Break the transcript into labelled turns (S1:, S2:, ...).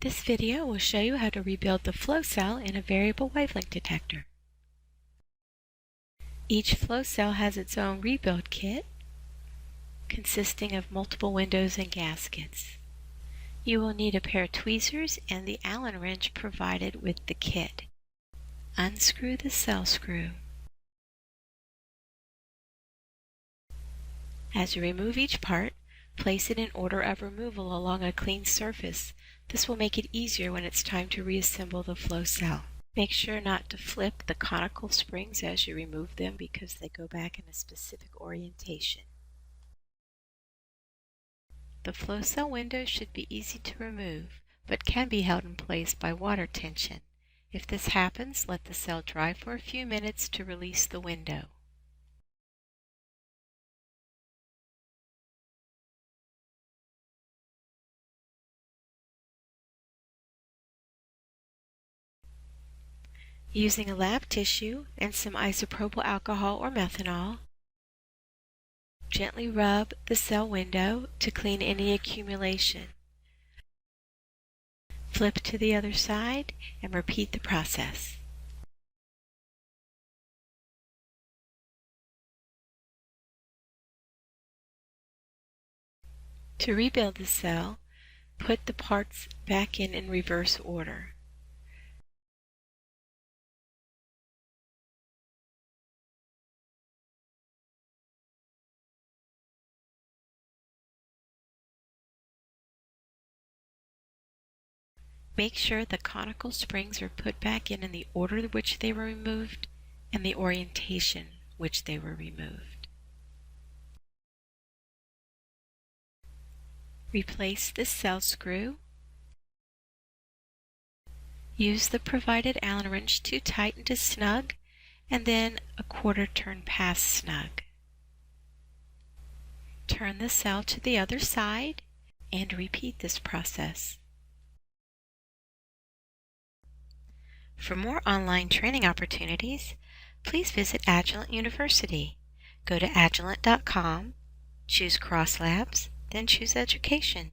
S1: This video will show you how to rebuild the flow cell in a variable wavelength detector. Each flow cell has its own rebuild kit consisting of multiple windows and gaskets. You will need a pair of tweezers and the Allen wrench provided with the kit. Unscrew the cell screw. As you remove each part, place it in order of removal along a clean surface. This will make it easier when it's time to reassemble the flow cell. Make sure not to flip the conical springs as you remove them because they go back in a specific orientation. The flow cell window should be easy to remove, but can be held in place by water tension. If this happens, let the cell dry for a few minutes to release the window. Using a lab tissue and some isopropyl alcohol or methanol, gently rub the cell window to clean any accumulation. Flip to the other side and repeat the process. To rebuild the cell, put the parts back in reverse order. Make sure the conical springs are put back in the order in which they were removed and the orientation which they were removed. Replace the cell screw. Use the provided Allen wrench to tighten to snug and then a quarter turn past snug. Turn the cell to the other side and repeat this process. For more online training opportunities, please visit Agilent University. Go to agilent.com, choose Cross Labs, then choose Education.